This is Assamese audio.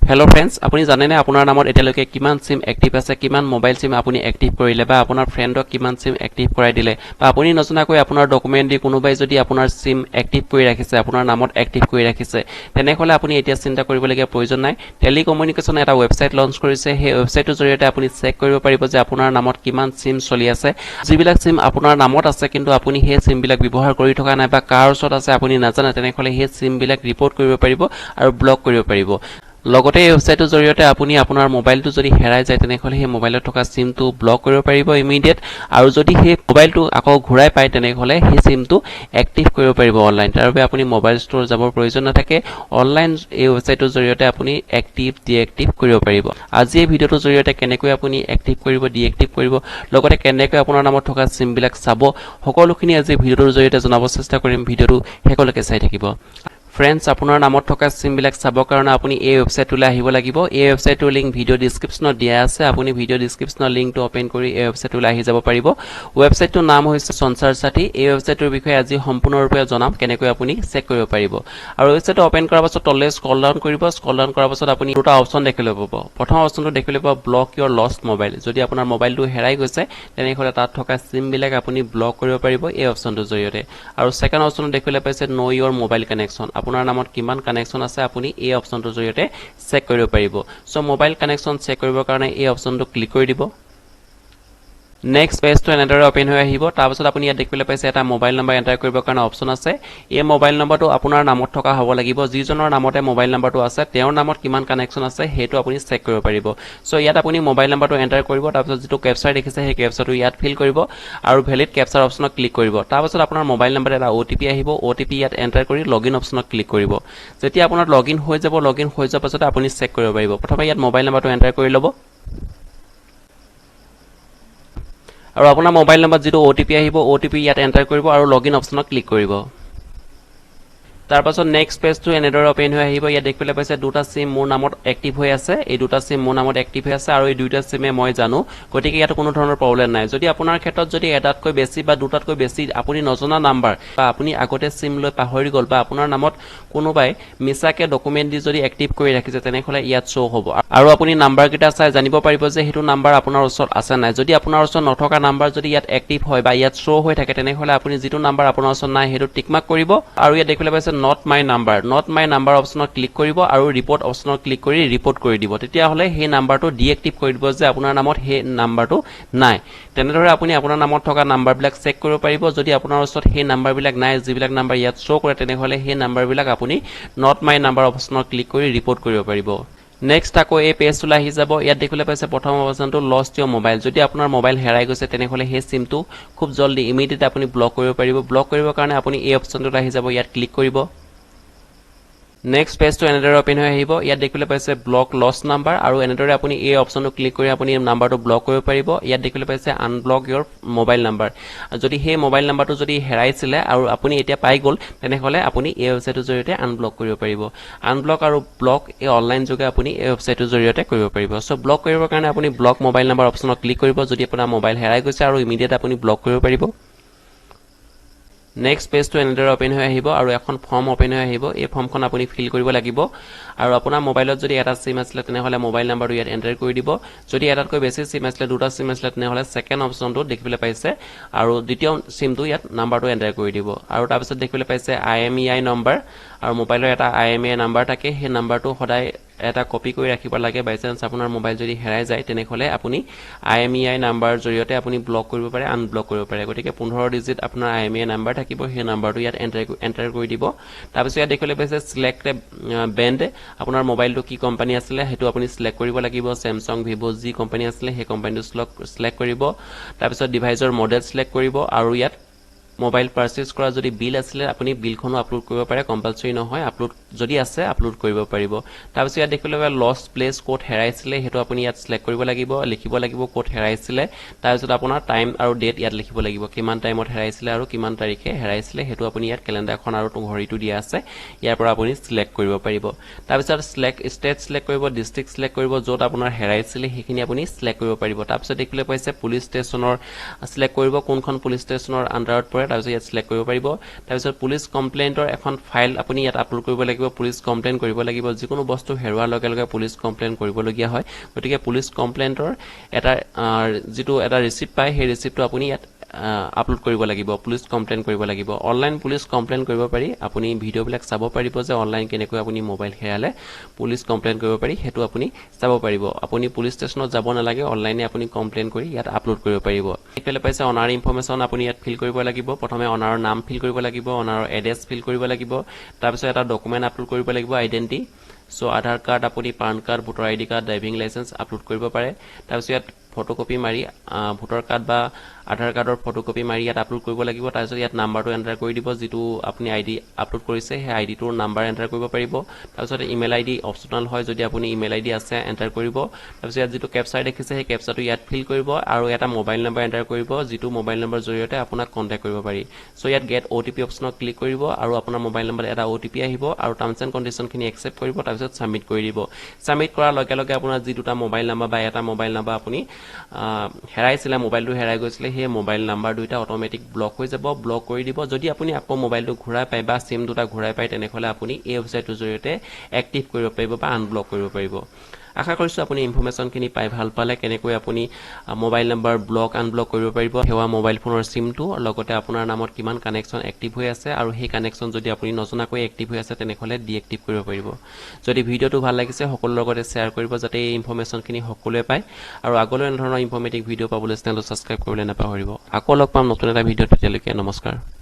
Hello friends, আপুনি জানেনে আপোনাৰ নামত এতিয়ালৈকে কিমান সিম এক্টিভ আছে কিমান মোবাইল সিম আপুনি এক্টিভ কৰিলে বা আপোনাৰ ফ্ৰেণ্ডক কিমান সিম এক্টিভ কৰাই দিলে বা আপুনি নজনাকৈ আপোনাৰ ডকুমেন্ট দি কোনোবাই যদি আপোনাৰ সিম এক্টিভ কৰি ৰাখিছে আপোনাৰ নামত এক্টিভ কৰি ৰাখিছে তেনেহলে আপুনি এতিয়া চিন্তা কৰিবলগীয়া প্ৰয়োজন নাই টেলিকমিউনিকেশন এটা ওয়েবসাইট লঞ্চ কৰিছে সেই ওয়েবসাইটৰ জৰিয়তে আপুনি চেক কৰিব পাৰিব যে আপোনাৰ নামত কিমান সিম চলি আছে যিবিলাক সিম আপোনাৰ নামত আছে কিন্তু আপুনি সেই সিম বিলাক ব্যৱহাৰ কৰি থকা নাই বা কাৰ ওচৰত আছে আপুনি নাজানে তেনেহলে সেই সিম বিলাক ৰিপৰ্ট কৰিব পাৰিব আৰু ব্লক কৰিব পাৰিব লগতে এই ওয়েবসাইটৰ জৰিয়তে আপুনি আপোনাৰ মোবাইলটো যদি হেৰাই যায় তেনেহলে সেই মোবাইলত থকা সিমটো ব্লক কৰিব পাৰিব ইমিডিয়েট আৰু যদি সেই মোবাইলটো আকৌ ঘূৰাই পায় তেনেহলে সেই সিমটো এক্টিভ কৰিব পাৰিব অনলাইন তাৰ বাবে আপুনি মোবাইল ষ্টৰ যাবৰ প্ৰয়োজন নাথাকে অনলাইন এই ওয়েবসাইটৰ জৰিয়তে আপুনি এক্টিভ ডিএক্টিভ কৰিব পাৰিব আজি এই ভিডিওটোৰ জৰিয়তে কেনেকৈ আপুনি এক্টিভ কৰিব ডিএক্টিভ কৰিব লগতে কেনেকৈ আপোনাৰ নামত থকা সিম বিলাক চাব সকলোখিনি আজি ভিডিওটোৰ জৰিয়তে জনাব চেষ্টা কৰিম ভিডিওটো শেষলৈকে চাই থাকিব Friends, আপোনাৰ নামত থকা সিম বিলাক চাবৰ কাৰণে আপুনি এই ওয়েবসাইটলৈ আহিব লাগিব এই ওয়েবসাইটৰ লিংক ভিডিও ডেসক্ৰিপচনত দিয়া আছে আপুনি ভিডিও ডেসক্ৰিপচনৰ লিংকটো ওপেন কৰি এই ওয়েবসাইটলৈ আহি যাব পাৰিব ওয়েবসাইটৰ নাম হৈছে সঞ্চাৰ সাথী এই ওয়েবসাইটৰ বিষয়ে আজি সম্পূৰ্ণৰূপে জনাম কেনেকৈ আপুনি চেক কৰিব পাৰিব আৰু ওয়েবসাইটটো ওপেন কৰাৰ পাছত তললৈ স্ক্ৰল ডাউন কৰাৰ পাছত আপুনি দুটা অপচন দেখিবলৈ পাব প্ৰথম অপচনটো দেখিবলৈ পাব ব্লক ইওৰ লষ্ট মোবাইল যদি আপোনাৰ মোবাইলটো হেৰাই গৈছে তেনেহলে তাত থকা সিম বিলাক আপুনি ব্লক কৰিব পাৰিব এই অপচনটোৰ জৰিয়তে আৰু সেকেন্ড অপচনটো দেখিবলৈ পাইছে নো ইওৰ মোবাইল কানেকশন আপোনাৰ নামত কিমান কানেকশন আছে আপুনি এই অপচনটোৰ জৰিয়তে চেক কৰিব পাৰিব সো মোবাইল কানেকশন চেক কৰিবৰ কাৰণে এই অপচনটো ক্লিক কৰি দিব নেক্সট পেজটো এনেদৰে ওপেন হৈ আহিব তাৰ পাছত আপুনি ইয়াত দেখিবলৈ পাইছে এটা মোবাইল নম্বৰ এন্টাৰ কৰিবৰ কাৰণে অপচন আছে এই মোবাইল নম্বৰটো আপোনাৰ নামত থকা হ'ব লাগিব যিজনৰ নামতে মোবাইল নম্বৰটো আছে তেওঁৰ নামত কিমান কানেকশন আছে হেতু আপুনি চেক কৰিব পাৰিব সো ইয়াত আপুনি মোবাইল নম্বৰটো এন্টাৰ কৰিব তাৰ পাছত যেটো ক্যাপচাৰ দেখিছে সেই ক্যাপচাৰটো ইয়াত ফিল কৰিব আৰু ভ্যালিড ক্যাপচাৰ অপচনত ক্লিক কৰিব তাৰ পাছত আপোনাৰ মোবাইল নম্বৰ এটা ওটিপি আহিব ওটিপি ইয়াত এন্টাৰ কৰি লগইন অপচনত ক্লিক কৰিব যেতিয়া আপোনাৰ লগইন হৈ যাব লগইন হৈ যোৱাৰ পাছত আপুনি চেক কৰিব পাৰিব প্ৰথমে ইয়াত মোবাইল নম্বৰটো এন্টাৰ কৰি ল'ব আৰু আপোনাৰ মোবাইল নম্বৰ যেটো ওটিপি আহিব ওটিপি ইয়াত এন্টাৰ কৰিব আৰু লগইন অপচনত ক্লিক কৰিব তাৰ পাছত নেক্সট পেজটো এনেদৰে ওপেন হৈ আহিব ইয়াত দেখিবলৈ পাইছে দুটা সিম মোৰ নামত এক্টিভ হৈ আছে এই দুটা সিম মোৰ নামত এক্টিভ হৈ আছে আৰু এই দুটা সিমে মই জানো গতিকে ইয়াত কোনো ধৰণৰ প্ৰবলেম নাই যদি আপোনাৰ ক্ষেত্ৰত যদি এটাতকৈ বেছি বা দুটাতকৈ বেছি আপুনি নজনা নাম্বাৰ বা আপুনি আগতে সিম লৈ পাহৰি গল বা আপোনাৰ নামত কোনোবাই মিছাকে ডকুমেন্ট দি যদি এক্টিভ কৰি ৰাখিছে তেনেহলে ইয়াত শো হ'ব আৰু আপুনি নাম্বাৰ কিটা চাই জানিব পাৰিব যে হেতু নাম্বাৰ আপোনাৰ ওচৰত আছে নাই যদি আপোনাৰ ওচৰত নথকা নাম্বাৰ যদি ইয়াত এক্টিভ হয় বা ইয়াত শো হৈ থাকে তেনেহলে আপুনি যেটো নাম্বাৰ আপোনাৰ ওচৰত নাই হেতু টিক মাৰ্ক কৰিব আৰু ইয়াত দেখিবলৈ পাইছে not my number অপচনত ক্লিক কৰিব আৰু ৰিপোৰ্ট অপচনত ক্লিক কৰি ৰিপোৰ্ট কৰি দিব তেতিয়া হলে সেই নাম্বাৰটো ডিএক্টিভ কৰি দিব যে আপোনাৰ নামত সেই নাম্বাৰটো নাই তেনেদৰে আপুনি আপোনাৰ নামত থকা নাম্বাৰ বিলাক চেক কৰিব পাৰিব যদি আপোনাৰ ওচৰত সেই নাম্বাৰ বিলাক নাই যিবিলাক নাম্বাৰ ইয়াত শো কৰে তেনেহলে সেই নাম্বাৰ বিলাক আপুনি not my number অপচনত ক্লিক কৰি ৰিপোৰ্ট কৰিব পাৰিব নেক্সট আকৌ এই পেজটোলৈ আহি যাব ইয়াত দেখিবলৈ পাইছে প্ৰথম অপচনটো লষ্ট ইওৰ মোবাইল যদি আপোনাৰ মোবাইল হেৰাই গৈছে তেনেহলে সেই সিমটো খুব জলদি ইমিডিয়েট আপুনি ব্লক কৰিব পাৰিব ব্লক কৰিবৰ কাৰণে আপুনি এই অপচনটোলৈ আহি যাব ইয়াত ক্লিক কৰিব নেক্সট পেজটো এনেদৰে ওপেন হৈ আহিব ইয়াত দেখিবলৈ পাইছে ব্লক লষ্ট নাম্বাৰ আৰু এনেদৰে আপুনি এই অপচনটো ক্লিক কৰি আপুনি নাম্বাৰটো ব্লক কৰিব পাৰিব ইয়াত দেখিবলৈ পাইছে আনব্লক ইওৰ মোবাইল নাম্বাৰ যদি সেই মোবাইল নাম্বাৰটো যদি হেৰাইছিলে আৰু আপুনি এতিয়া পাই গল তেনেহলে আপুনি এই ওয়েবসাইটৰ জৰিয়তে আনব্লক কৰিব পাৰিব আনব্লক আৰু ব্লক এই অনলাইন যোগে আপুনি এই ওয়েবসাইটৰ জৰিয়তে কৰিব পাৰিব সো ব্লক কৰিবৰ কাৰণে আপুনি ব্লক মোবাইল নাম্বাৰ অপচনত ক্লিক কৰিব যদি আপোনাৰ মোবাইল হেৰাই গৈছে আৰু ইমিডিয়েট আপুনি ব্লক কৰিব পাৰিব নেক্সট পেজটো এনেদৰে ওপেন হৈ আহিব আৰু এখন ফৰ্ম ওপেন হৈ আহিব এই ফৰ্মখন আপুনি ফিল কৰিব লাগিব আৰু আপোনাৰ মোবাইলত যদি এটা সিম আছিল তেনেহলে মোবাইল নাম্বাৰটো ইয়াত এন্টাৰ কৰি দিব যদি এটাতকৈ বেছি সিম আছিল দুটা সিম আছিল তেনেহলে সেকেন্ড অপচনটো দেখিবলৈ পাইছে আৰু দ্বিতীয় সিমটো ইয়াত নাম্বাৰটো এন্টাৰ কৰি দিব আৰু তাৰ পিছত দেখিবলৈ পাইছে IMEI নম্বৰ আৰু মোবাইলৰ এটা IMEI নম্বৰ থাকে সেই নম্বৰটো সদায় এটা কপি কৰি ৰাখিব লাগে বাই চান্স আপোনাৰ মোবাইল যদি হেৰাই যায় তেনেহলে আপুনি IMEI নম্বৰ জৰিয়তে আপুনি ব্লক কৰিব পাৰে আনব্লক কৰিব পাৰে গতিকে 15 ডিজিট আপোনাৰ IMEI নম্বৰ থাকিব সেই নম্বৰটো ইয়াত এন্টাৰ কৰি দিব তাৰ পিছত ইয়াত দেখিবলৈ পাইছে সিলেক্ট ব্ৰেণ্ড আপোনাৰ মোবাইলটো কি কোম্পানী আছিল হেতু আপুনি সিলেক্ট কৰিব লাগিব Samsung Vivo যি কোম্পানী আছিল সেই কোম্পানীটো সিলেক্ট কৰিব তাৰ পিছত ডিভাইসৰ মডেল সিলেক্ট কৰিব আৰু ইয়াত মোবাইল পাৰচেজ কৰা যদি বিল আছিল আপুনি বিলখনো আপলোড কৰিব পাৰে কম্পালসৰি নহয় আপলোড যদি আছে আপলোড কৰিব পাৰিব তাৰ পিছত ইয়াত দেখিবলৈ পাব লষ্ট প্লেস কোড হেৰাইছিলে হেতু আপুনি ইয়াত সিলেক্ট কৰিব লাগিব লিখিব লাগিব কোড হেৰাইছিলে তাৰ পিছত আপোনাৰ টাইম আৰু ডেট ইয়াত লিখিব লাগিব কিমান টাইমত হেৰাইছিলে আৰু কিমান তাৰিখে হেৰাইছিলে হেতু আপুনি ইয়াত ক্যালেন্ডাৰখন আৰু ঘড়ীটো দিয়া আছে ইয়াৰ পৰা আপুনি সিলেক্ট কৰিব পাৰিব তাৰ পিছত সিলেক্ট ষ্টেট সিলেক্ট কৰিব ডিস্ট্ৰিক্ট সিলেক্ট কৰিব যত আপোনাৰ হেৰাইছিলে হেখিনি আপুনি সিলেক্ট কৰিব পাৰিব তাৰ পিছত দেখিবলৈ পাইছে পুলিশ ষ্টেচনৰ সিলেক্ট কৰিব কোনখন পুলিশ ষ্টেচনৰ আন্ডাৰত পৰে তাৰপিছত ইয়াত সিলেক্ট কৰিব পাৰিব তাৰপিছত পুলিচ কমপ্লেইন্টৰ এখন ফাইল আপুনি ইয়াত আপলোড কৰিব লাগিব পুলিচ কমপ্লেইন কৰিব লাগিব যিকোনো বস্তু হেৰুৱাৰ লগে লগে পুলিচ কমপ্লেইন কৰিবলগীয়া হয় গতিকে পুলিচ কমপ্লেইন্টৰ এটা যেটো এটা ৰিসিপ্ট পায় সেই ৰিসিপ্টটো আপুনি ইয়াত আপলোড কৰিব লাগিব পুলিচ কমপ্লেইন কৰিব লাগিব অনলাইন পুলিচ কমপ্লেইন কৰিব পাৰি আপুনি ভিডিওবিলাক চাব পাৰিব যে অনলাইন কেনেকৈ আপুনি মোবাইল হেৰালে পুলিচ কমপ্লেইন কৰিব পাৰি হেতু আপুনি চাব পাৰিব আপুনি পুলিচ ষ্টেচনত যাব নালাগে অনলাইনে আপুনি কমপ্লেইন কৰি ইয়াত আপলোড কৰিব পাৰিব এফালে পাইছে অনাৰ ইনফৰমেশন আপুনি ইয়াত ফিল কৰিব লাগিব প্ৰথমে অনাৰৰ নাম ফিল কৰিব লাগিব অনাৰৰ এড্ৰেছ ফিল কৰিব লাগিব তাৰপিছত এটা ডকুমেন্ট আপলোড কৰিব লাগিব আইডেন্টি সো আধাৰ কাৰ্ড আপুনি PAN card voter ID card driving licence upload কৰিব পাৰে তাৰপিছত ইয়াত ফটোকপি মাৰি ভোটাৰ কাৰ্ড বা আধাৰ কাৰ্ডৰ ফটোকপি মাৰি ইয়াত আপলোড কৰিব লাগিব তাৰপিছত ইয়াত নাম্বাৰটো এন্টাৰ কৰি দিব যেটো আপুনি আইডি আপলোড কৰিছে সেই আইডিটোৰ নাম্বাৰ এন্টাৰ কৰিব পাৰিব তাৰপিছত ইমেইল আইডি অপচনেল হয় যদি আপুনি ইমেইল আইডি আছে এন্টাৰ কৰিব তাৰপিছত ইয়াত যেটো ক্যাপচা দেখিছে সেই ক্যাপচাটো ইয়াত ফিল কৰিব আৰু এটা মোবাইল নম্বৰ এন্টাৰ কৰিব যেটো মোবাইল নম্বৰ জৰিয়তে আপোনাক কন্টাক্ট কৰিব পাৰি সো ইয়াত গেট ওটিপি অপচনত ক্লিক কৰিব আৰু আপোনাৰ মোবাইল নম্বৰ এটা ওটিপি আহিব আৰু টাৰ্মছ এণ্ড কণ্ডিচনখিনি একচেপ্ট কৰিব তাৰপিছত সাবমিট কৰি দিব সাবমিট কৰাৰ লগে লগে আপোনাৰ যেটোটা মোবাইল নম্বৰ বা এটা মোবাইল নম্বৰ আপুনি হেৰাইছিলে মোবাইলটো হেৰাই গৈছিলে সেই মোবাইল নাম্বাৰ দুইটা অটোমেটিক ব্লক হৈ যাব ব্লক কৰি দিব যদি আপুনি আকৌ মোবাইলটো ঘূৰাই পায় বা সিম দুটা ঘূৰাই পায় তেনেহলে আপুনি এই ওয়েবসাইটৰ জৰিয়তে এক্টিভ কৰিব পাৰিব বা আনব্লক কৰিব পাৰিব আশা কৰিছো আপুনি ইনফৰমেশনখিনি পাই ভাল পালে কেনেকৈ আপুনি মোবাইল নম্বৰ ব্লক আনব্লক কৰিব পাৰিব হেৱা মোবাইল ফোনৰ সিমটো লগতে আপোনাৰ নামত কিমান কানেকশন এক্টিভ হৈ আছে আৰু সেই কানেকশন যদি আপুনি নজনাকৈ এক্টিভ হৈ আছে তেনেহলে ডিএক্টিভ কৰিব পাৰিব যদি ভিডিওটো ভাল লাগিছে সকলোৰ লগতে শেয়াৰ কৰিব যাতে এই ইনফৰমেশনখিনি সকলোৱে পায় আৰু আগলৈ এনে ধৰণৰ ইনফৰমেটিভ ভিডিও পাবলৈ চেনেলটো সাবস্ক্ৰাইব কৰিবলৈ নাপাহৰিব আকৌ লগ পাম নতুন এটা ভিডিওত তেতিয়ালৈকে নমস্কাৰ